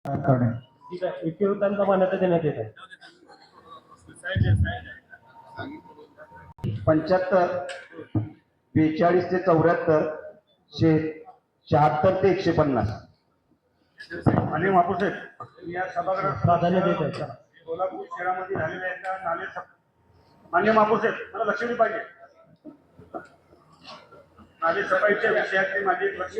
ठीक आहे, इतिवृत्तांत मान्यता देण्यात येत आहे. 75, 42 ते 74, 76 ते 150. आणि महापौर साहेब या सभागृहात प्राधान्य देत आहे. सोलापूर शहरामध्ये झालेल्या एका नाले मान्य महापौर साहेब मला लक्ष दिलं पाहिजे. नाले सफाईच्या विषयात माझी एक लक्ष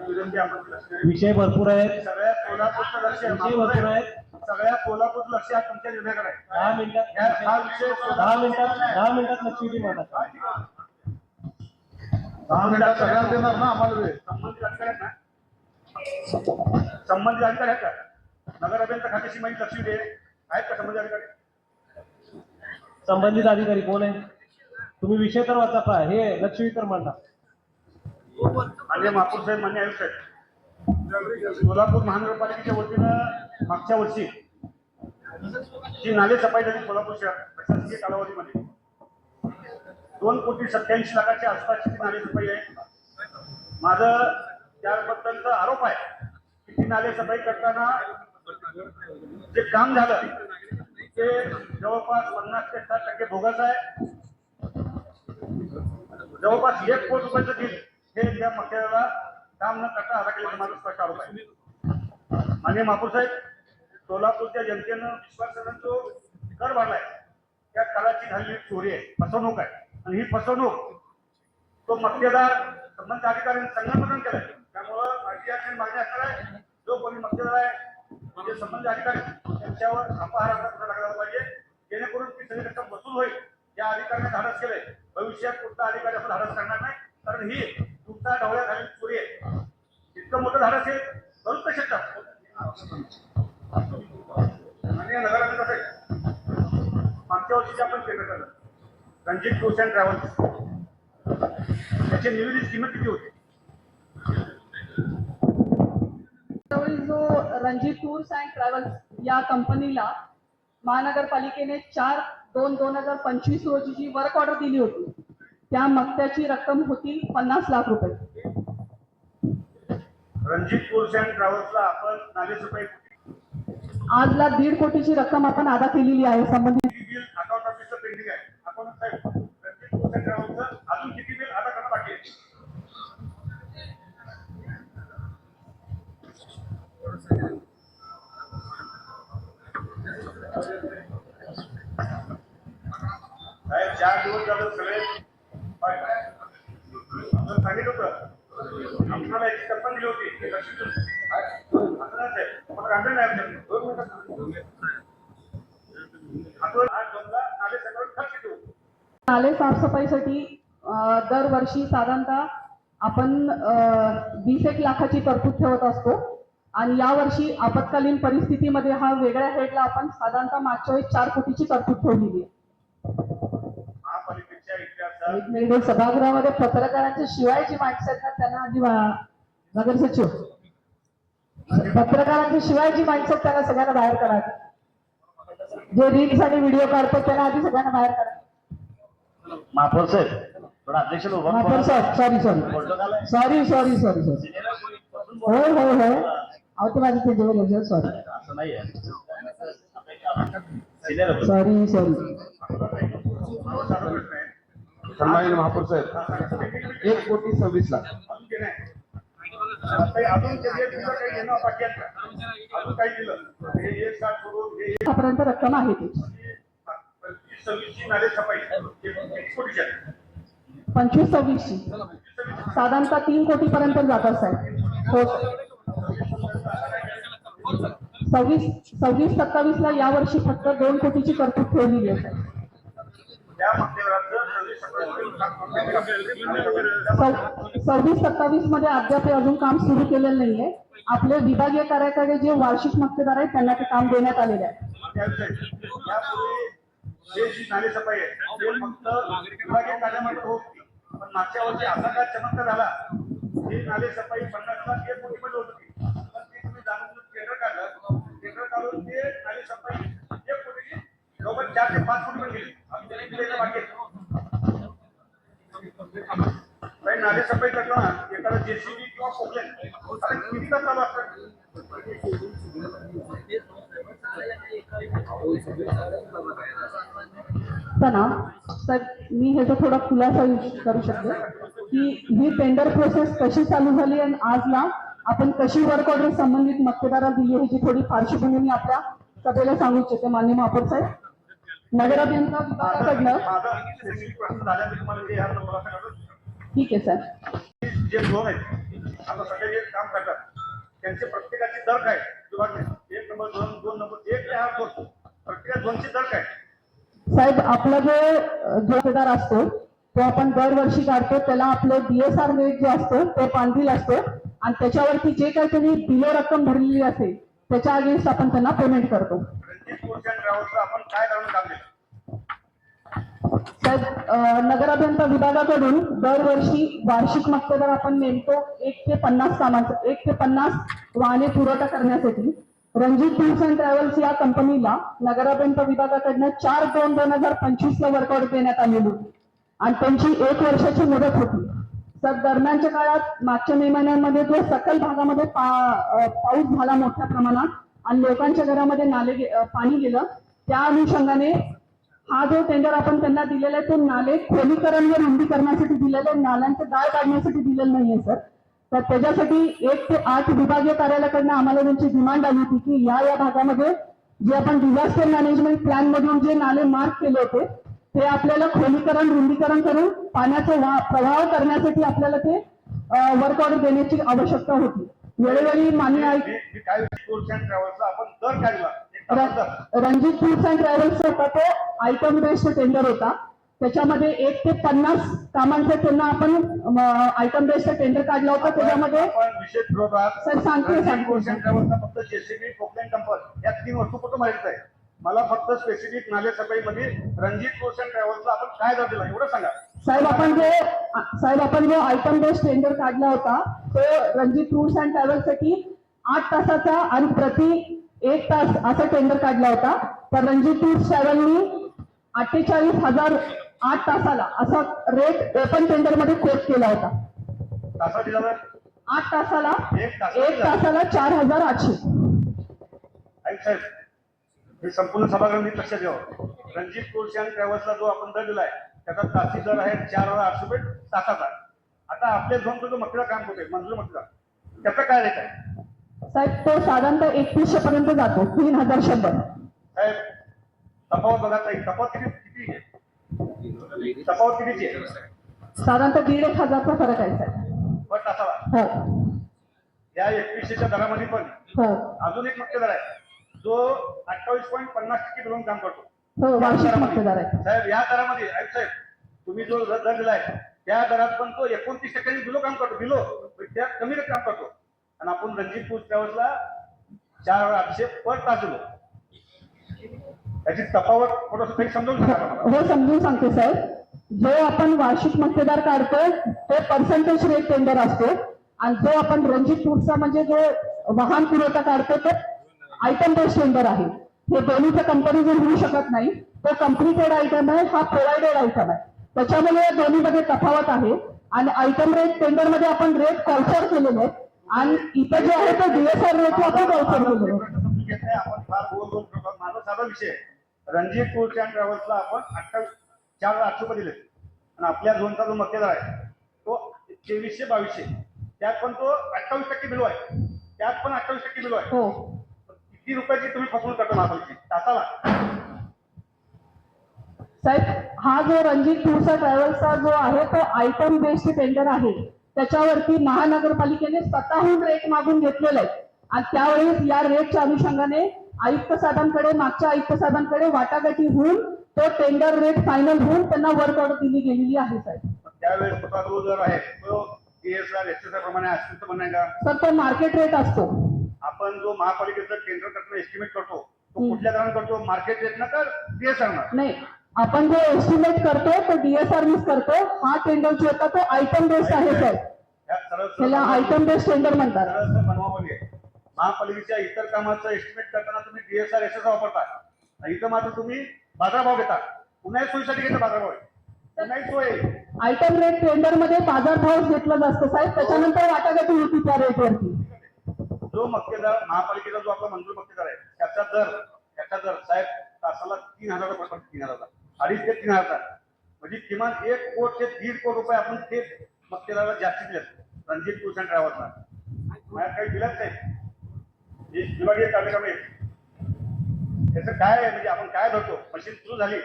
विनंती आपण विषय भरपूर आहेत. सगळ्या सोलापूरचं लक्ष विषय भरपूर आहेत. सगळ्या सोलापूरचं लक्ष तुमच्या निर्णयाकडे आहे. 10 मिनिटात हा विषय 10 मिनिटात लक्ष दिली मला. 10 मिनिटात सगळ्यांना देणार ना आम्हाला वेळ. संबंधित अधिकारी आहेत ना, संबंधित अधिकारी आहेत का? नगर अभियंता खात्याशी माहिती लक्ष दे आहेत का संबंधित अधिकारी? संबंधित अधिकारी कोण आहे? तुम्ही विषय तर वाचा, हे लक्ष्मी तर मांडा. मान्य महापौर साहेब, मान्य आयुक्त साहेब, सोलापूर महानगरपालिकेच्या वतीनं मागच्या वर्षी जी नाले सफाई झाली सोलापूर शहर प्रशासकीय कालावधीमध्ये 2,87,00,000 आसपासची ती नाले सफाई आहे. माझं त्याबद्दलचा आरोप आहे की ती नाले सफाई करताना जे काम झालं ते जवळपास 50 ते 60% बोगस आहे. जवळपास 1 कोटी रुपयाचं बिल हे त्या मक्याला काम न करता आला केल्याचा माझा स्पष्ट आरोप आहे. माननीय महापौर साहेब, सोलापूरच्या जनतेनं विश्वासानं जो कर भरलाय त्या कराची झालेली चोरी आहे, फसवणूक आहे. आणि ही फसवणूक तो मक्तेदार संबंधित अधिकाऱ्यांनी संघटन केलंय. त्यामुळं माझी याची मागणी असणार आहे, जो कोणी मक्तेदार आहे म्हणजे संबंधित अधिकारी त्यांच्यावर अपहाराचा गुन्हा लागला पाहिजे, जेणेकरून ती सगळी रक्कम वसूल होईल. या अधिकाऱ्याने धाडस केलंय, भविष्यात कुठला अधिकारी असं धाडस करणार नाही, कारण ही तुमचा ढवळ्या झालेली चोरी आहे. इतकं मोठं धाडस हे करूच नाही शकतात. आणि नगराध्यक्ष कसं आहे, मागच्या वर्षी आपण केलं झालं रणजित टूर्स अँड ट्रॅव्हल्स, त्याची निविदित किंमत किती होती? जो रणजित टूर्स अँड ट्रॅव्हल्स या कंपनीला महानगरपालिकेने 4/2/2025 रोजी जी वर्क ऑर्डर दिली होती त्या मक्त्याची रक्कम होती 50 लाख रुपये. रणजित टूर्स अँड ट्रॅव्हल्सला आपण नाले सफाई आजला 1.5 कोटीची रक्कम आपण अदा केलेली आहे. संबंधित बिल अकाउंट ऑफिसचं पेंडिंग आहे. आपण साहेब रणजित टूर्स अँड ट्रॅव्हल्सचं अजून किती बिल अदा करणं बाकी आहे? साहेब 4 दिवस झालं सगळे सांगितलं होतं आपल्याला एक कल्पना दिली होती नाले साफसफाईसाठी दरवर्षी साधारणतः आपण 20-1 लाखाची तरतूद ठेवत असतो. आणि यावर्षी आपत्कालीन परिस्थितीमध्ये हा वेगळ्या हेडला आपण साधारणतः मागच्या वेळी 4 कोटीची तरतूद ठेवलेली आहे. एक मिनिट, सभागृहामध्ये पत्रकारांच्या शिवायची माणसं आहेत ना, त्यांना आधी नगर सचिव पत्रकारांच्या शिवायची माणसं त्यांना सगळ्यांना बाहेर करा. जे रील्स आणि व्हिडिओ काढतात त्यांना आधी सगळ्यांना बाहेर करा. महापौर साहेब, थोडा अध्यक्ष महापौर साहेब, सॉरी होय अहो ते माझी त्याच्यावर सॉरी सन्माननीय महापौर साहेब, 1,26,00,000. आतापर्यंत रक्कम आहे ती 25-26ची साधारणतः 3 कोटीपर्यंत जात असेल. हो, 26-27ला यावर्षी फक्त 2 कोटीची तरतूद ठेवलेली आहे. 26-27 मध्ये अद्याप अजून काम सुरू केलेलं नाहीये. आपले विभागीय कार्याकडे जे वार्षिक मक्तेदार आहेत त्यांना ते काम देण्यात आलेले आहे. नाले सफाई आहे ते फक्त विभागीय कार्यामध्ये होती, पण मागच्या वर्षी असा काय चमत्कार झाला ही नाले सफाई 50 लाख 1 कोटी मध्ये होती. पण ती तुम्ही जाणून टेंडर काढलं, टेंडर काढून ते नाले सफाई 1 कोटीची जवळपास 4 ते 5 कोटी मध्ये गेली. आम्ही त्यांनी दिलेलं बाकी काही नाले सफाई करताना एखादा जेसीबी किंवा पोकलेन किती तास चालू असतात? ना तर मी ह्याचा थोडा खुलासा करू शकते की ही टेंडर प्रोसेस कशी चालू झाली आणि आजला आपण कशी वर्क ऑर्डर संबंधित मक्तेदाराला दिली ह्याची थोडी पार्श्वभूमी मी आपल्या सभेला सांगू इच्छिते. माननीय महापौर साहेब, नगराभियंता विभागाकडनं माझा specific प्रश्न झाला मी तुम्हाला जे ह्या नंबरला करतो. ठीक आहे सर. जे दोन आहेत आता सगळे जे काम करतात त्यांचे प्रत्येकाचे दर काय विभाग 1 नंबर 2 नंबर 1 ते 8 दोन प्रत्येका दोनचे दर काय? साहेब, आपला जो ठेकेदार असतो तो आपण दरवर्षी काढतो, त्याला आपलं DSR रेट जो असतो तो पांढील असतो आणि त्याच्यावरती जे काही त्यांनी बिलो रक्कम भरलेली असेल त्याच्या अगेन्स्ट आपण त्यांना पेमेंट करतो. रणजित कोळसे आणि ट्रॅव्हल्सला आपण काय करून काम केलं? साहेब, नगर अभियंता विभागाकडून दरवर्षी वार्षिक मक्तेदार आपण नेमतो 1 ते 50 कामांचं 1 ते 50 वाहने पुरवठा करण्यासाठी. रणजित टूर्स अँड ट्रॅव्हल्स या कंपनीला नगर अभियंता विभागाकडनं 4/2/2025 ला वर्क ऑर्डर देण्यात आलेली आणि त्यांची 1 वर्षाची मुदत होती. तर दरम्यानच्या काळात मागच्या मे महिन्यांमध्ये जो सकल भागामध्ये पाऊस झाला मोठ्या प्रमाणात आणि लोकांच्या घरामध्ये पाणी गेलं, त्या अनुषंगाने हा जो टेंडर आपण त्यांना दिलेला आहे तो नाले खोलीकरण व रुंदीकरणासाठी दिलेला आहे, नाल्यांचं गाळ काढण्यासाठी दिलेलं नाहीये सर. तर त्याच्यासाठी 1 ते 8 विभागीय कार्यालयाकडनं आम्हाला त्यांची डिमांड आली होती की या भागामध्ये जे आपण डिझास्टर मॅनेजमेंट प्लॅन मधून जे नाले मार्क केले होते ते आपल्याला खोलीकरण रुंदीकरण करून पाण्याचा प्रवाह करण्यासाठी आपल्याला ते वर्क ऑर्डर देण्याची आवश्यकता होती. वेळोवेळी मान्य काय टूर्स अँड ट्रॅव्हल्सला आपण दर काढला एक तासाचा. रणजित टूर्स अँड ट्रॅव्हल्स होता तो आयटम बेस्ड टेंडर होता. त्याच्यामध्ये 1 ते 50 कामांचा त्यांना आपण आयटम बेस्ड टेंडर काढला होता. त्याच्यामध्ये आपण विशेष विरोधात सर सांगते रणजित कोळसे आणि ट्रॅव्हल्सला फक्त JCB पोकलेन कंपनी या 3 वस्तू कुठं माहित आहे. मला फक्त स्पेसिफिक नाले सफाईमध्ये रणजित कोळसे आणि ट्रॅव्हल्सला आपण काय दर दिला एवढं सांगा. साहेब आपण जो आयटम बेस्ड टेंडर काढला होता तो रणजित टूर्स अँड ट्रॅव्हल्स साठी 8 तासाचा आणि प्रति 1 तास असा टेंडर काढला होता. तर रणजित टूर्स ट्रॅव्हलनी 48,000 8 तासाला असा रेट ओपन टेंडर मध्ये कोट केला होता. तासा दिला तर 8 तासाला एक तासाला 1 तासाला 4,800. ऐक साहेब, हे संपूर्ण सभागृहांनी लक्षात द्यावं. रणजित कोळसे आणि ट्रॅव्हल्सला जो आपण दर दिलाय त्याचा तासी दर आहे 4,800 रुपये तासाचा. आता आपले दोन जो मक्तेदार काम करतोय मंजूर मक्तेदार त्याचा काय रेट आहे? साहेब, तो साधारणतः 3100 पर्यंत जातो. 3,100. साहेब, तफावत बघा ताई, तफावत किती आहे? तफावत कितीची आहे? साधारणतः 1,500चा फरक आहे साहेब. पर तासाला. हो या 2100च्या दरामध्ये पण हो अजून एक मक्तेदार आहे जो 28.50% बिलून काम करतो. हो वार्षिक मक्तेदार आहे. साहेब, या दरामध्ये ऐक साहेब, तुम्ही जो दर दिलाय त्या दरात पण तो 29% बिलो काम करतो. बिलो त्या कमी काम करतो आणि आपण रणजित टूर्स ट्रॅव्हल्सला 4,800 पर तास दिलो. त्याची तफावत थोडंसं काही समजून सांगा मला. हो समजून सांगते साहेब. जो आपण वार्षिक मक्तेदार काढतोय तो पर्सेंटेज रेट टेंडर असतो आणि जो आपण रणजित टूर्सचा म्हणजे जो वाहन पुरवठा काढतो तो आयटम बेस्ड टेंडर आहे. हे दोन्हीचं कंपॅरिझन होऊ शकत नाही. तो कम्प्लिटेड आयटम आहे, हा प्रोव्हाइडेड आयटम आहे. त्याच्यामुळे या दोन्हीमध्ये तफावत आहे आणि आयटम रेट टेंडर मध्ये आपण रेट कॉल्फर केलेले आहेत आणि इथं जे आहे तो DSR रेट आपण कॉल्फर केलेले आहे. समजून घेत नाही आपण, फार गोल गोल करतो. माझा साधा विषय आहे. रणजित टूर्स अँड ट्रॅव्हल्सला आपण 4,800 रुपये दिले आणि आपल्या दोनचा जो मक्तेदार आहे तो 2300-2200 त्यात पण तो 28% बिलो आहे. त्यात पण 28% बिलो आहे. हो किती रुपयाची तुम्ही फसवणूक करता महापालिकेची तासाला? साहेब, हा जो रणजित टूर्स अँड ट्रॅव्हल्सचा जो आहे तो आयटम बेस्ड टेंडर आहे. त्याच्यावरती महानगरपालिकेने स्वतःहून रेट मागून घेतलेला आहे आणि त्यावेळेस या रेटच्या अनुषंगाने आयुक्त साहेबांकडे मागच्या आयुक्त साहेबांकडे वाटाघाटी होऊन तो टेंडर रेट फायनल होऊन त्यांना वर्क ऑर्डर दिली गेलेली आहे साहेब. त्यावेळेस स्वतः जो दर आहे तो DSR SSR प्रमाणे असतं म्हणणं आहे का? सर, तो मार्केट रेट असतो. आपण जो महापालिकेचा टेंडर करतो एस्टिमेट करतो तो कुठल्या दराने करतो? मार्केट रेट ना तर DSR ना? नाही, आपण जो एस्टिमेट करतो तो DSR नीच करतो. हा टेंडर जो होता तो आयटम बेस्ड आहे साहेब. त्याला आयटम बेस्ड टेंडर म्हणतात. महापालिकेच्या इतर कामाचं एस्टिमेट करताना तुम्ही DSR SSR वापरता. इथं मात्र तुम्ही बाजारभाव घेता. पुन्हा सोयीसाठी घेता बाजारभाव. पुन्हा सोय आयटम रेट टेंडर मध्ये बाजारभाव घेतला जातो साहेब. त्याच्यानंतर वाटाघाटी होती त्या रेटवरती. जो मक्तेदार महापालिकेचा जो आपला मंजूर मक्तेदार आहे त्याचा दर साहेब तासाला 3,000 रुपये पडतात. 3,000 2.5 ते 3,000 म्हणजे किमान 1 कोट ते 1.5 कोटी रुपये आपण ते मक्तेदाराला जास्ती दिलेत रणजित टूर्स अँड ट्रॅव्हल्सला. मला काही दिलंच नाही. ही विभागीय कार्यक्रम आहे त्याचं काय आहे म्हणजे आपण काय धरतो मशीन सुरू झाली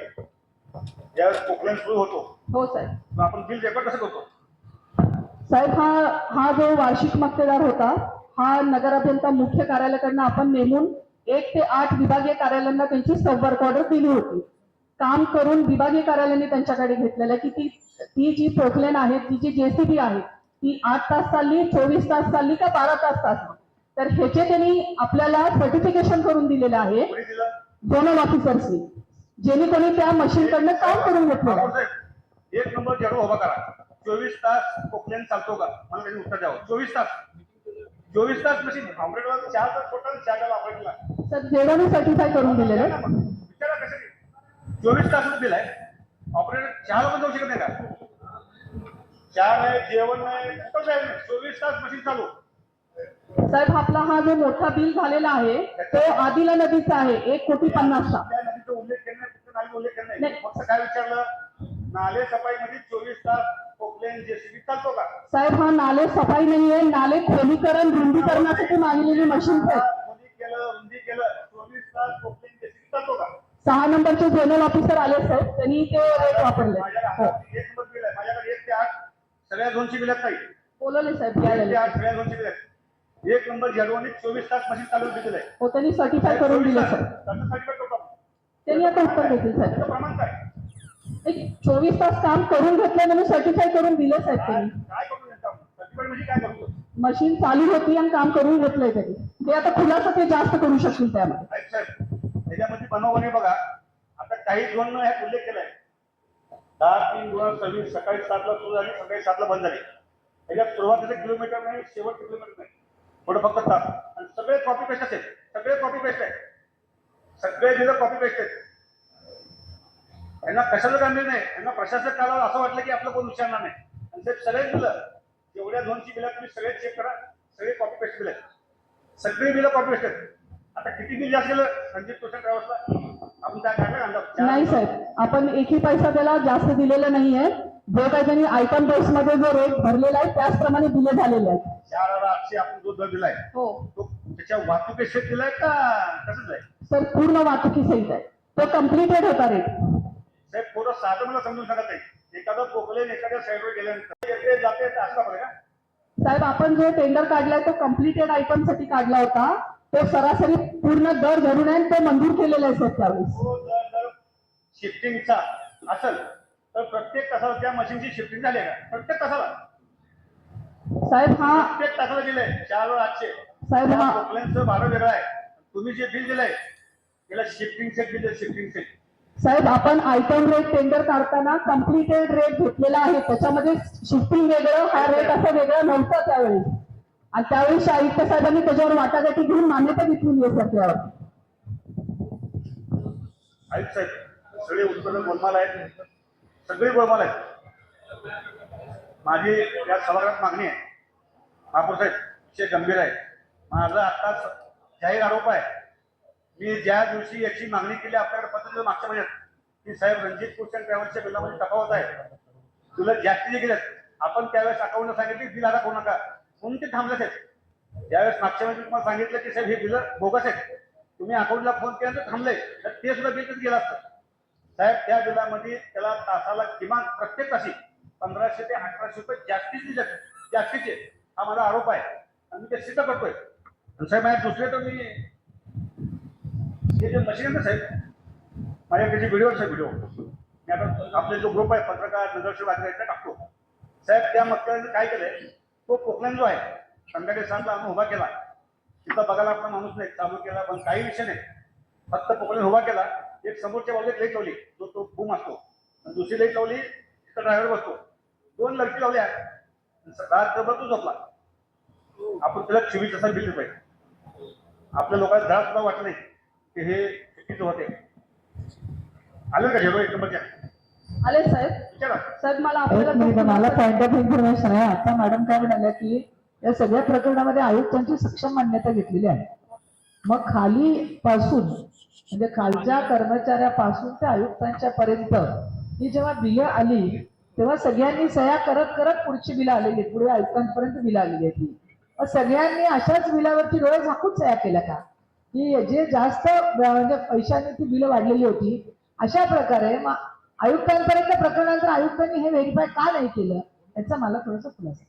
ज्यावेळेस पोकलेन सुरू होतो हो साहेब. मग आपण बिल रेकॉर्ड कसं करतो. साहेब हा जो वार्षिक मक्तेदार होता हा नगर अभियंता मुख्य कार्यालयाकडनं आपण नेमून 1 ते 8 विभागीय कार्यालयांना त्यांची सब वर्क ऑर्डर दिली होती. काम करून विभागीय कार्यालयाने त्यांच्याकडे घेतलेलं की ती जी पोकलेन आहे ती जी जेसीबी आहे ती 8 तास चालली, 24 तास चालली का 12 तास चालली. तर ह्याचे त्यांनी आपल्याला सर्टिफिकेशन करून दिलेलं आहे कोणी दिलं. झोनल ऑफिसर्सनी, जेणे कोणी त्या मशीनकडनं काम करून घेतलेलं आहे. साहेब, 1 नंबर झेडो उभा करा. 24 तास पोकलेन चालतो का मला त्यांनी उत्तर द्यावं. 24 तास मशीन ऑपरेटरला 4 तास टोटल 4 तास ऑपरेटरला सर जेवढं सर्टिफाय करून दिलेलं आहे. विचारा कसं 24 तास बिल आहे ऑपरेटर 4 पण जाऊ शकत नाही का. 4 नाही जेवण नाही कुठं जाईल नाही 24 तास मशीन चालू. साहेब आपला हा जो मोठा बिल झालेला आहे तो आदिला नदीचा आहे 1,50,00,000चा. त्या नदीचा उल्लेख केला नाही फक्त नाली उल्लेख केला नाही. नाही. फक्त काय विचारलं नाले सफाईमध्ये 24 तास पोकलेन जेसीबी चालतो का. साहेब हा नाले सफाई नाहीये, नाले खोलीकरण रुंदीकरणासाठी मागलेली मशीन आहे. कोणी केलं रुंदी केलं 24 तास पोकलेन जेसीबी चालतो का. 6 नंबरचे झोनल ऑफिसर आले साहेब त्यांनी ते रेट वापरले. माझ्याकडे हो. 1 नंबर बिल आहे माझ्याकडे 1 ते 8 सगळ्या झोनची बिल आहेत. बोलवले साहेब 1 ते यायला. 8 सगळ्या झोनची बिल आहेत. 1 नंबर झेडोने 24 तास मशीन चालू दिलेलं आहे. हो त्यांनी सर्टिफाय करून दिले साहेब. त्याचं सर्टिफिकेट करतो आपण. त्यांनी आता उत्तर देतील साहेब. त्याचं प्रमाण काय 24 तास काम करून घेतलं म्हणून सर्टिफाय करून दिले साहेब काय त्यांनी. काय करतो सर्टिफिकेट म्हणजे काय करतो. मशीन चालू होती आणि काम करून घेतलंय त्यांनी. ते आता खुलासा ते जास्त करू शकतील त्यामध्ये. साहेब साहेब त्याच्यामध्ये बनवणे बघा आता काही झोन ह्या उल्लेख केलाय 10-3-2026 सकाळी 7ला सुरू झाली सकाळी 7ला बंद झाली. त्याच्यात सुरुवातीचं किलोमीटर नाही शेवट किलोमीटर नाही थोडं फक्त तास आणि सगळे कॉपी पेस्ट आहेत. सगळे कॉपी पेस्ट आहेत. सगळे दिलं कॉपी पेस्ट आहेत. यांना कशाचं गंभीर नाही. यांना प्रशासक कालावर असं वाटलं की आपलं कोण विचारणार नाही आणि ते सगळेच दिलं जेवढ्या झोनची बिलं तुम्ही सगळे चेक करा सगळे कॉपी पेस्ट बिल आहेत. सगळी बिलं कॉपी पेस्ट आहेत. आता किती बिल जास्त केलं रणजित टूर्स अँड ट्रॅव्हल्सला आपण त्या काढलं आणलं नाही साहेब आपण एकही पैसा त्याला जास्त दिलेला नाहीये. जो काही त्यांनी आयटम बेस मध्ये जो रेट भरलेला आहे त्याचप्रमाणे बिले झालेले आहेत. 4,800 आपण जो दर दिलाय हो तो त्याच्या वाहतुकीशी दिलाय का कसंच आहे. सर पूर्ण वाहतुकी सहित आहे. तो कम्प्लिटेड होता रेट. साहेब थोडं साधं मला समजून सांगत नाही. एखादं पोकलेन एखाद्या साईडवर गेल्यानंतर येते जाते असं बघा का. साहेब आपण जो टेंडर काढलाय तो कम्प्लिटेड आयटम साठी काढला होता. तो सरासरी पूर्ण दर धरून आहे तो मंजूर केलेला आहे साहेब त्यावेळेस. तो जर शिफ्टिंगचा असेल तर प्रत्येक तासाला त्या मशीनची शिफ्टिंग झाली आहे का प्रत्येक तासाला. साहेब हा प्रत्येक तासाला दिलंय 4,800. साहेब हा पोकलेनचं भाडं वेगळं आहे. तुम्ही जे बिल दिलंय त्याला शिफ्टिंग सेट दिले शिफ्टिंग सेट. साहेब आपण आयटम रेट टेंडर काढताना कम्प्लिटेड रेट घेतलेला आहे. त्याच्यामध्ये शिफ्टिंग वेगळं हा रेट असं वेगळं नव्हता त्यावेळेस. आणि त्यावेळेस आयुक्त साहेबांनी त्याच्यावर वाटाघाटी घेऊन मान्यता घेतलेली आहे सर त्यावर. आहेत साहेब सगळे उत्पन्न गोलमाल आहेत. सगळी गोलमाल आहेत. माझी या सभागृहात मागणी आहे महापौर साहेब विषय गंभीर आहे. माझा आत्ताच जाहीर आरोप आहे. मी ज्या दिवशी याची मागणी केली आपल्याकडे पत्र मागच्या महिन्यात की साहेब रणजित टूर्स अँड ट्रॅव्हल्सच्या बिलामध्ये तफावत आहे तुला जास्तीचे गेलेत. आपण त्यावेळेस अकाउंटला सांगितले बिल आता करू नका म्हणून ते थांबलेच आहेत. ज्यावेळेस मागच्या महिन्यात तुम्हाला सांगितलं की साहेब हे बिलं बोगस आहेत तुम्ही अकाउंटला फोन केल्यानंतर थांबले तर ते सुद्धा बिल गेलं असतं. साहेब त्या बिलामध्ये त्याला तासाला किमान प्रत्येक तासी 1,500 ते 1,800 रुपये जास्तीच दिले जास्तीचे. हा माझा आरोप आहे आणि मी ते सिद्ध करतोय. साहेब माझ्या दुसरे तर मी हे जे मशीन आहे ना साहेब माझ्याकडे व्हिडिओ आहे व्हिडिओ मी आता आपले जो ग्रुप आहे पत्रकार नगरसेवक बातम्या टाकतो. साहेब त्या मक्तेदाराने काय केलंय तो पोकलेन जो आहे संध्याकाळी 7ला आम्ही उभा केला. तिथं बघायला आपला माणूस नाही चालू केला पण काही विषय नाही. फक्त पोकलेन उभा केला. एक समोरच्या बाजूला लाईट लावली जो तो बूम असतो आणि दुसरी लाईट लावली तिथं ड्रायव्हर बसतो. 2 लडकी लावल्या रात्रभर तो झोपला. आपण त्याला 24 तासात बिल पाहिजे. आपल्या लोकांना जरा सुद्धा वाटलं नाही की हे चुकीचं होते. आलं का झेडो 1 नंबरच्या आले साहेब. विचारा साहेब मला एक मिनिट मला आपल्याला पॉइंट ऑफ इन्फॉर्मेशन आहे. आता मॅडम काय म्हणाल्या की या सगळ्या प्रकरणामध्ये आयुक्तांची सक्षम मान्यता घेतलेली आहे. मग खाली पासून म्हणजे खालच्या कर्मचाऱ्यापासून ते आयुक्तांच्या पर्यंत ही जेव्हा बिलं आली तेव्हा सगळ्यांनी सह्या करत करत पुढची बिलं आलेली आहेत, पुढे आयुक्तांपर्यंत बिलं आलेली आहेत ती. मग सगळ्यांनी अशाच बिलावरती डोळे झाकून सह्या केल्या का, की जे जास्त म्हणजे पैशाने ती बिलं वाढलेली होती अशा प्रकारे मग आयुक्तांपर्यंत प्रकरणानंतर आयुक्तांनी हे व्हेरीफाय का नाही केलं याचा मला थोडंसं खुलासा.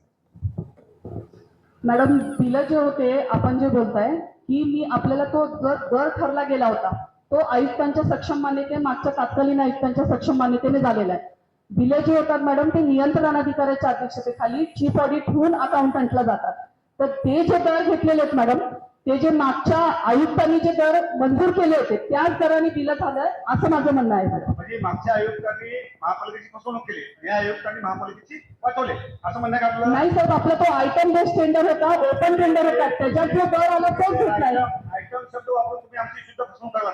मॅडम बिलं जे होते आपण जे बोलताय की मी आपल्याला तो दर ठरला गेला होता तो आयुक्तांच्या सक्षम मान्यते मागच्या तत्कालीन आयुक्तांच्या सक्षम मान्यतेने झालेला आहे. बिलं जे होतात मॅडम ते नियंत्रण अधिकाऱ्याच्या अध्यक्षतेखाली चीफ ऑडिट होऊन अकाउंटंटला जातात. तर ते जे दर घेतलेले आहेत मॅडम ते जे मागच्या आयुक्तांनी जे दर मंजूर केले होते त्याच दराने बिलं झालं असं माझं म्हणणं आहे मॅडम. म्हणजे मागच्या आयुक्तांनी महापालिकेची फसवणूक केली, या आयुक्तांनी महापालिकेची वाचवले असं म्हणणं का आपलं? नाही साहेब, आपला तो आयटम बेस्ड टेंडर होता, ओपन टेंडर होता, त्याच्यात जो दर आला तोच घेतलाय. आयटम शब्द वापरून तुम्ही आमची शुद्ध फसवणूक करला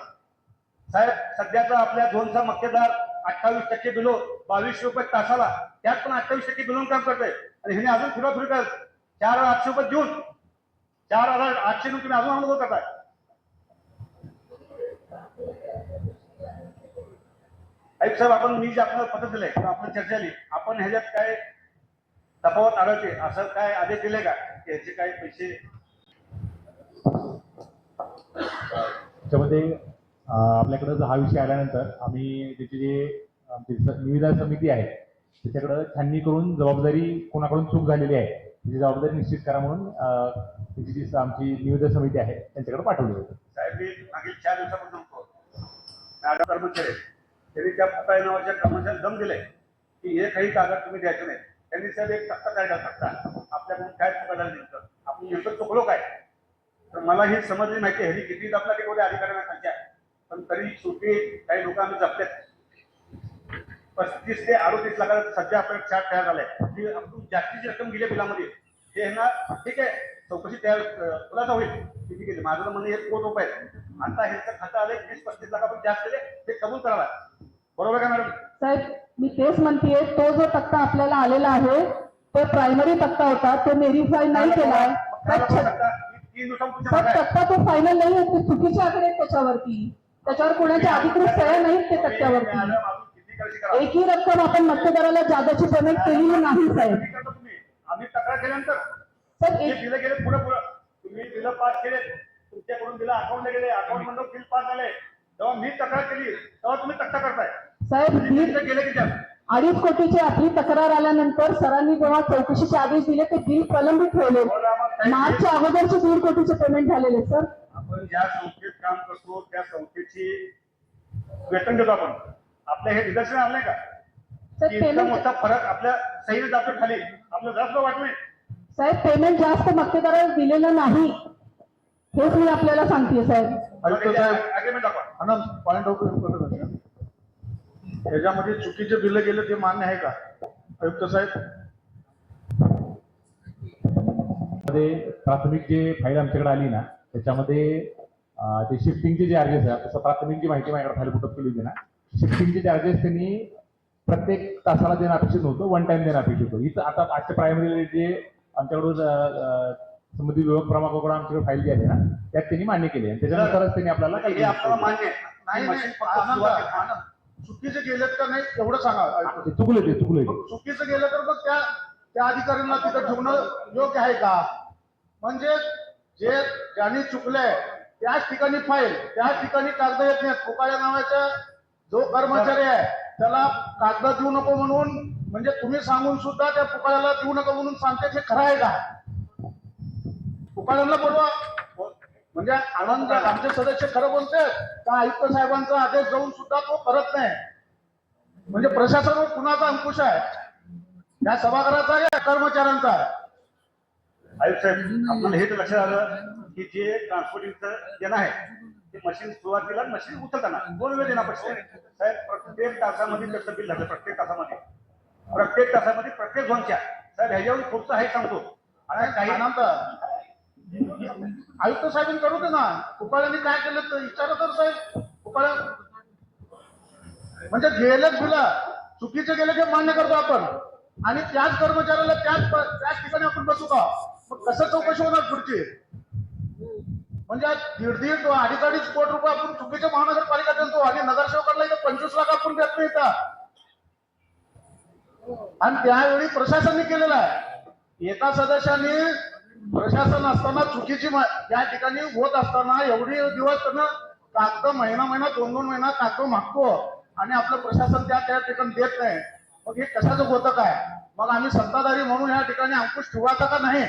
साहेब. सध्याचा आपल्या झोनचा मक्तेदार 28% बिलो 22 रुपये तासाला, त्यात पण 28% बिलोन काम करतोय आणि ह्याने अजून फिरवा करत 4,800 रुपये देऊन 4,800 तुम्ही अजून अनुभव करताय. ऐक साहेब, आपण मी जे आपल्याला पत्र दिलंय किंवा आपण चर्चा आली, आपण ह्याच्यात काय तफावत आढळते असं काय आदेश दिले का की ह्याचे काय पैसे? त्याच्यामध्ये आपल्याकडं हा विषय आल्यानंतर आम्ही त्याची जे आमची निविदा समिती आहे त्याच्याकडं छाननी करून जबाबदारी कोणाकडून चूक झालेली आहे त्याची जबाबदारी निश्चित करा म्हणून त्याची जी आमची निविदा समिती आहे त्यांच्याकडे पाठवली होती. साहेब, मी मागील 4 दिवसापासून सांगतो मॅडम कर्मचारी त्यांनी त्या फुटाय नावाच्या कर्मचाऱ्याला दम दिले की हे काही कागद तुम्ही द्यायचे नाही. त्यांनी साहेब एक तक्ता तयार केला, तक्ता आपल्याकडून काय चुका झाली नेमकं आपण नेमकं चुकलो काय. तर मला ही समजली माहिती आहे, किती जपला की एवढ्या अधिकाऱ्यांना खालच्या, पण तरी शेवटी काही लोक आम्ही जपलेत. 35 ते 38 लाखाचा सध्या आपल्याला चार्ट तयार झालाय की आपण जास्तीची रक्कम गेली बिलामध्ये हे ना ठीक आहे, चौकशी तयार खुलासा होईल किती गेली. माझं म्हणणं 1 कोटी रुपये आता ह्याचं खातं आलंय 20-35 लाख आपण जास्त केले ते कबूल करावा. बरोबर का मॅडम? साहेब मी तेच म्हणतेय, तो जो तक्ता आपल्याला आलेला आहे तो प्रायमरी तक्ता होता, तो व्हेरीफाय नाही केलाय. साहेब तक्ता तो फायनल नाही आहे, ते चुकीचे आकडे आहेत त्याच्यावरती, त्याच्यावर कोणाच्या अधिकृत सह्या नाहीत ते तक्त्यावरती. एकही रक्कम आपण मतदाराला जादाची पेमेंट केलेली नाही साहेब. आम्ही तक्रार केल्यानंतर साहेब बिलं गेले पुढे तुम्ही बिलं पास केले, तुमच्याकडून बिलं अकाउंटला गेले, अकाउंट मधून बिल पास झाले, तेव्हा मी तक्रार केली तेव्हा तुम्ही तक्ता करताय. साहेब गेले की त्यात 2.5 कोटीची आपली तक्रार आल्यानंतर सरांनी जेव्हा चौकशीचे आदेश दिले ते बिल प्रलंबित ठेवले. मार्चच्या अगोदरचे 1.5 कोटीचे पेमेंट झालेले सर. आपण ज्या संस्थेत काम करतो त्या संस्थेची वेतन देतो आपण, आपल्या हे निदर्शन आणलंय का सर की इतका पेमेंट मोठा फरक आपल्या सहीने जातो खाली, आपलं जास्त वाटत नाही. साहेब पेमेंट जास्त मक्तेदाराला दिलेलं नाही हेच मी आपल्याला सांगतेय साहेब. अग्रीमेंट दाखवा. आनंद पॉइंट ऑफ इन्फॉर्मेशन याच्यामध्ये चुकीचे बिल गेले ते मान्य आहे का आयुक्त साहेब? मध्ये प्राथमिक जे फाईल आमच्याकडे आली ना त्याच्यामध्ये ते शिफ्टिंगचे जे चार्जेस आहे, तसं प्राथमिक जी माहिती माझ्याकडे फाईल पुटअप केली होती ना, शिफ्टिंगचे चार्जेस त्यांनी प्रत्येक तासाला देणं अपेक्षित नव्हतं, वन टाइम देणं अपेक्षित होतं. इथं आता आजच्या प्रायमरी जे आमच्याकडून संबंधित विभाग क्रमांकाकडून आमच्याकडे फाईल जी आहे ना त्यात त्यांनी मान्य केली आणि त्याच्यानुसारच त्यांनी आपल्याला हे आपल्याला मान्य आहे. नाही मशीन फक्त सुरुवात आहे. चुकीचे गेलेत का नाही एवढं सांगा. चुकले ते चुकीचं गेलं तर मग त्या अधिकाऱ्यांना तिथं ठेवणं योग्य आहे का? म्हणजे जे ज्यांनी चुकलंय त्याच ठिकाणी फाईल, त्याच ठिकाणी कागद येत नाहीत. फुकाळ्या नावाचा जो कर्मचारी आहे त्याला कागद देऊ नको म्हणून, म्हणजे तुम्ही सांगून सुद्धा त्या फुकाळ्याला देऊ नका म्हणून सांगते, हे खरं आहे का? फुकाळ्यांना बोलवा. म्हणजे आनंद आमचे सदस्य खरं बोलते का आयुक्त साहेबांचा आदेश जाऊन सुद्धा तो करत नाही? म्हणजे प्रशासनावर कुणाचा अंकुश आहे? या सभागृहाचा आहे या कर्मचाऱ्यांचा आहे? आयुक्त साहेब, आपल्याला हे तर लक्षात आलं की जे ट्रान्सपोर्टिंगचं देणं आहे ते मशीन सुरुवातीला मशीन उचलताना 2 वेळ देणं अपेक्षित आहे. साहेब प्रत्येक तासामध्ये कसं बिल झालं, प्रत्येक तासामध्ये प्रत्येक झोनच्या साहेब ह्याच्यावर खूपचं आहे सांगतो. आणि काही आनंद आयुक्त साहेबांनी करू दे ना. फुकाळ्यांनी काय केलं तर विचारा तर साहेब. फुकाळ्या म्हणजे गेलेच बिला चुकीचे गेले ते मान्य करतो आपण आणि त्याच कर्मचाऱ्याला त्याच ठिकाणी आपण बसू का? मग कसं चौकशी होणार पुढची? म्हणजे आज दीड 2.5 कोटी रुपये आपण चुकीच्या महानगरपालिका देतो आणि नगरसेवकांना इथं 25 लाख आपण देत नाही इथं. आणि त्यावेळी प्रशासनाने केलेलं आहे. एका सदस्याने प्रशासन असताना चुकीची त्या ठिकाणी होत असताना एवढी दिवस त्यानं कागद महिना 2 महिना कागद मागतो आणि आपलं प्रशासन त्या ठिकाणी देत नाही. मग हे कशाचं होतं काय? मग आम्ही सत्ताधारी म्हणून या ठिकाणी अंकुश ठेवायचा का नाही?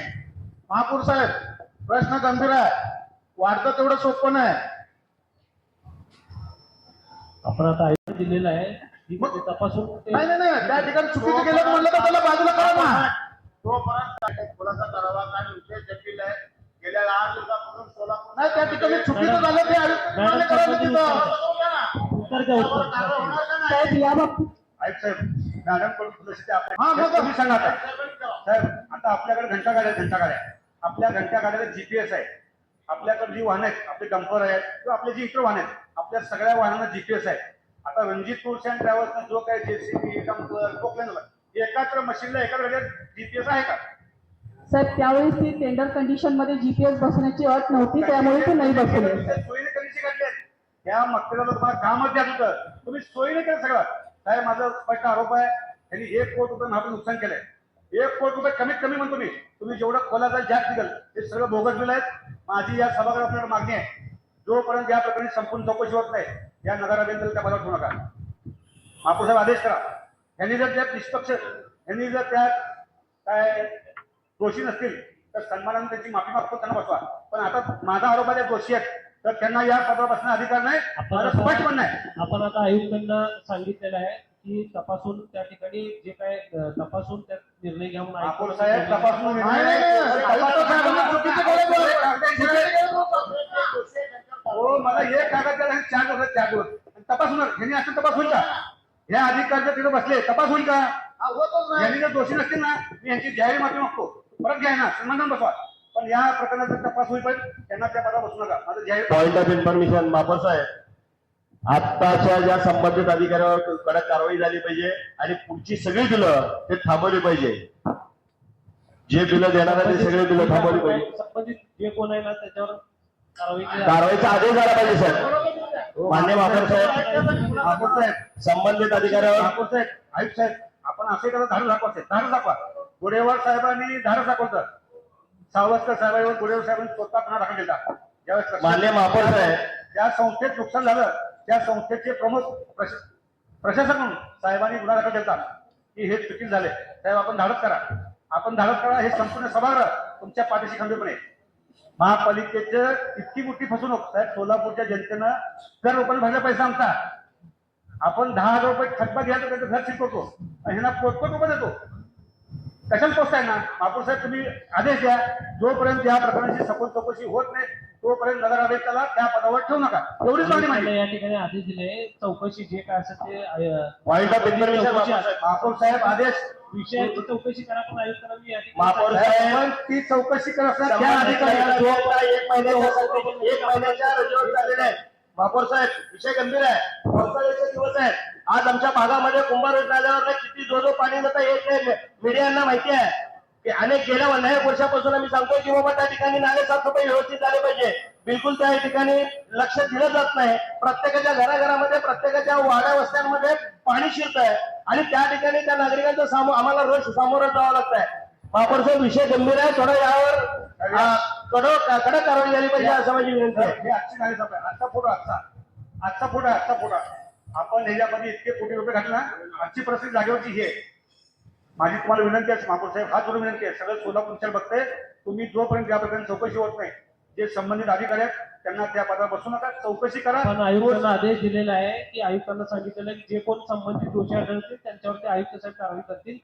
महापौर साहेब, प्रश्न गंभीर आहे. वाढतं तेवढं सोपं नाही. आपण आता आयुक्त दिलेला आहे ठीक आहे, ते तपासून ते- नाही त्या ठिकाणी चुकीचं केलं म्हणलं तर त्याला बाजूला करा ना. तोपर्यंत खुलासा करावा काय विषय जटिल आहे. गेल्या 8 दिवसापासून सोलापूर नाही त्या ठिकाणी चुकीचं झालं ते आयुक्त निर्णय करायला तिथं. उत्तर द्या उत्तर. साहेब या बाबतीत ऐक साहेब, मॅडम कडून थोडीशी आपल्या हा, मग- तुम्ही सांगा आता. साहेब, आता आपल्याकडे घंटा गाड्या आपल्या घंटा गाड्याला जीपीएस आहे. आपल्याकडे जी वाहनं आहेत, आपले डंपर आहेत किंवा आपले जी इतर वाहनं आहेत, आपल्या सगळ्या वाहनांना जीपीएस आहे. आता रणजित टूर्स अँड ट्रॅव्हल्सचा जो काही जेसीबी डंपर पोकलेन एकाच मशीनला एका वेळेला जीपीएस आहे का? साहेब त्यावेळेस ती टेंडर कंडिशन मध्ये जीपीएस बसण्याची अट नव्हती, त्यामुळे ते नाही बसवले. सोयीने कधीची काढली त्या मक्तेदारला तुम्हाला कामच द्यायचं होतं, तुम्ही सोयीने केलं सगळं. साहेब, माझा स्पष्ट आरोप आहे, त्यांनी 1 कोटी रुपये माझं नुकसान केलंय. 1 कोटी रुपये कमीत कमी म्हणतो मी. तुम्ही जेवढं खोला जाईल जास्त निघेल हे सगळं बोगस बिल आहेत. माझी या सभागृहात आपल्याला मागणी आहे, जोपर्यंत या प्रकरणी संपूर्ण चौकशी होत नाही या नगराध्यक्षाला त्या पदावर ठेवू नका. महापौर साहेब आदेश करा. यांनी जर त्यात निष्पक्ष यांनी जर त्यात काय दोषी नसतील तर सन्मानाने त्यांची माफी मागतो, त्यांना बसवा. पण आता माझा आरोप आहे दोषी आहेत तर त्यांना या पदावर बसण्याचा अधिकार नाही. माझं स्पष्ट म्हणणं आहे. आपण आता आयुक्तांना सांगितलेलं आहे की तपासून त्या ठिकाणी जे काय तपासून त्यात निर्णय घ्या म्हणून महापौर आयुक्तांना साहेब तपासून नाही, आयुक्त साहेबांनी चुकीचं केलं. हो, मला एक कागद द्यायला 4 दिवस तपास होणार. यांनी असं तपास होईल का? या अधिकारी जर तिथे बसले तपास होईल का? हा, होतच नाही. यांनी जर दोषी नसतील ना, मी यांची जाहीर माफी मागतो, परत घ्या ना, सन्मान बसवा. पण या प्रकरणाचा तपास होईपर्यंत त्यांना त्या पदावर बसू नका. माझं जाहीर पॉइंट ऑफ इन्फॉर्मेशन महापौर साहेब, आत्ताच्या ज्या संबंधित अधिकाऱ्यावर कडक कारवाई झाली पाहिजे आणि पुढची सगळी बिलं ते थांबवली पाहिजे. जे बिलं देणार आहे ते सगळे बिलं थांबवली पाहिजे. संबंधित जे कोण आहे ना त्याच्यावर कारवाई केली. कारवाईचा आदेश झाला पाहिजे साहेब. मान्य महापौर साहेब, महापौर साहेब, संबंधित अधिकाऱ्यावर महापौर साहेब, आयुक्त साहेब, आपण असे करा, धाडस दाखवा साहेब, धाडस दाखवा. गोडेवार साहेबांनी धाडस दाखवलं. सावस्कर साहेबांवर गोडेवार साहेबांनी स्वतः पुन्हा दाखल केला. ज्यावेळेस लक्षात- मान्य महापौर साहेब, त्या संस्थेत नुकसान झालं, त्या संस्थेचे प्रमुख प्रशासक म्हणून साहेबांनी गुन्हा दाखल केला की हे चुकीचे झाले. साहेब, आपण धाडस करा, आपण धाडस करा. हे संपूर्ण सभागृह तुमच्या पाठीशी खंबीरपणे. महापालिकेचं इतकी मोठी फसवणूक साहेब, सोलापूरच्या जनतेनं दर रुपये भरला पैसा आमचा. आपण 10,000 रुपये थकबा घ्यायचं त्याचं घर सील करतो आणि ह्यांना कोट रुपये देतो. कशाला पोचताय ना? महापौर साहेब, तुम्ही आदेश द्या. जोपर्यंत या प्रकरणाची सखोल चौकशी होत नाही तोपर्यंत नगराध्यक्षाला त्या पदावर ठेवू नका. एवढीच मागणी आयुक्तांना माहिती. या ठिकाणी आदेश दिले चौकशी जे काय असेल ते पॉइंट ऑफ इन्फॉर्मेशन चौकशी महापौर साहेब. महापौर साहेब आदेश विषयाची चौकशी करा पण आयुक्तांना मी या ठिकाणी महापौर साहेब, साहेब, पण ती चौकशी करत असताना त्या त्या अधिकाऱ्याला अधिकाऱ्याला जो काही 1 महिन्याच्या रजेवर चाललेले आहे. महापौर साहेब, विषय गंभीर आहे. पावसाळ्याचे दिवस आहेत. आज आमच्या भागामध्ये कुंभार नाल्यावर किती जो पाणी जातं हे मीडियांना माहिती आहे की अनेक गेल्या 9 वर्षापासून आम्ही सांगतोय की बाबा त्या ठिकाणी नाले साफसफाई व्यवस्थित झाली पाहिजे. बिलकुल त्या ठिकाणी लक्ष दिलं जात नाही. प्रत्येकाच्या घराघरामध्ये प्रत्येकाच्या वाड्या वस्त्यांमध्ये पाणी शिरत आहे आणि त्या ठिकाणी त्या नागरिकांचा आम्हाला रोज सामोरं जावं लागत आहे. महापौर साहेब, विषय गंभीर आहे. थोडं यावर कडक कारवाई झाली पाहिजे असं माझी विनंती आहे. हे आजची नाही साहेब, आजचा फोटो आपण ह्याच्यामध्ये इतके कोटी रुपये घातले ना, आजची परिस्थिती जागेवरची ही आहे. माझी तुम्हाला विनंती आहे महापौर साहेब, हात जोडून विनंती आहे. सगळं सोलापूरच्या बघते तुम्ही, जोपर्यंत या प्रकरणी चौकशी होत नाही, जे संबंधित अधिकारी आहेत त्यांना त्या पदावर बसू नका, चौकशी करा. पण आयुक्तांना आदेश दिलेला आहे की आयुक्तांना सांगितलेलं आहे की जे कोण संबंधित दोषी आढळतील त्यांच्यावरती आयुक्त साहेब कारवाई करतील.